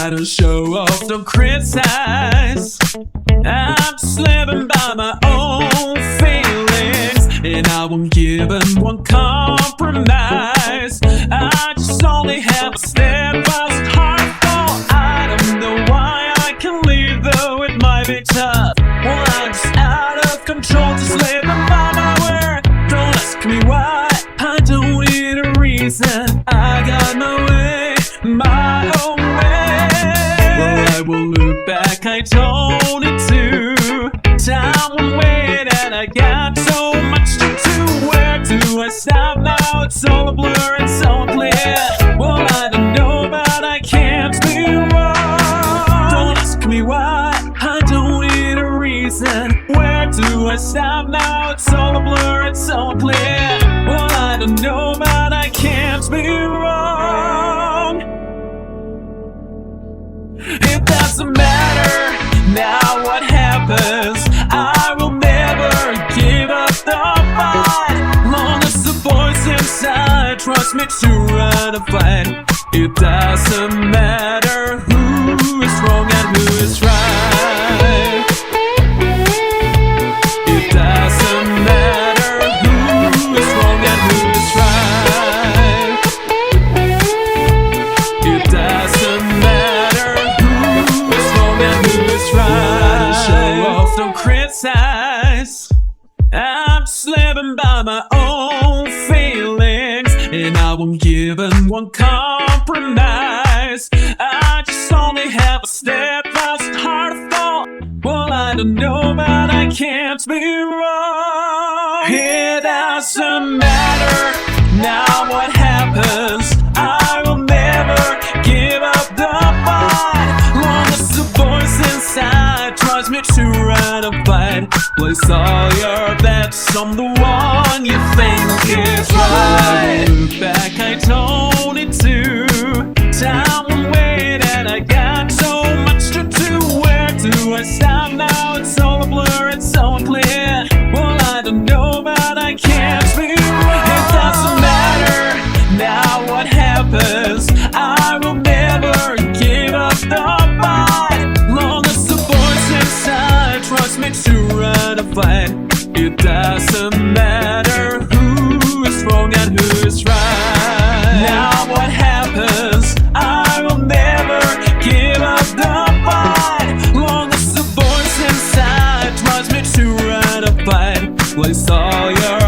I don't show off, don't criticize. I'm just living by my own feelings, and I won't give and won't compromise. I just only have a step-by-step heart fall. I don't know why I can leave, though it might be tough. Well, I'm just out of control, just living by my word. Don't ask me why, I don't need a reason. I got my way, my own way. Well, I will look back, I told it to. Time will wait and I got so much to do. Where do I stop now? It's all a blur, it's all clear. Well, I don't know, but I can't be wrong. Don't ask me why, I don't need a reason. Where do I stop now? It's all a blur, it's all clear. Well, I don't know, but I can't be wrong. It doesn't matter now what happens, I will never give up the fight. Long as the voice inside trust me to run a fight. It doesn't matter who is wrong and who is right. It doesn't matter who is wrong and who is right. It doesn't matter who is wrong and who is right. Show off, don't criticize. I'm just living by my own feelings, and I won't give and won't compromise. I just only have a step-by-step heart of thought. Well, I don't know, but I can't be wrong. It doesn't matter now what happens, I will never give up the fight. Long as the voice inside tries me to run a fight. Place all your bets on the one you think is right. Look back, I told it to. Time will wait and I got so much to do. Where do I stop now? It's all a blur, it's all clear. Well, I don't know, but I can't be wrong. It doesn't matter now what happens, I will never give up the fight. Long as the voice inside trust me to run a fight. It doesn't matter who is wrong and who is right. Now what happens, I will never give up the fight. Long as the voice inside tries me to run a fight. Place all your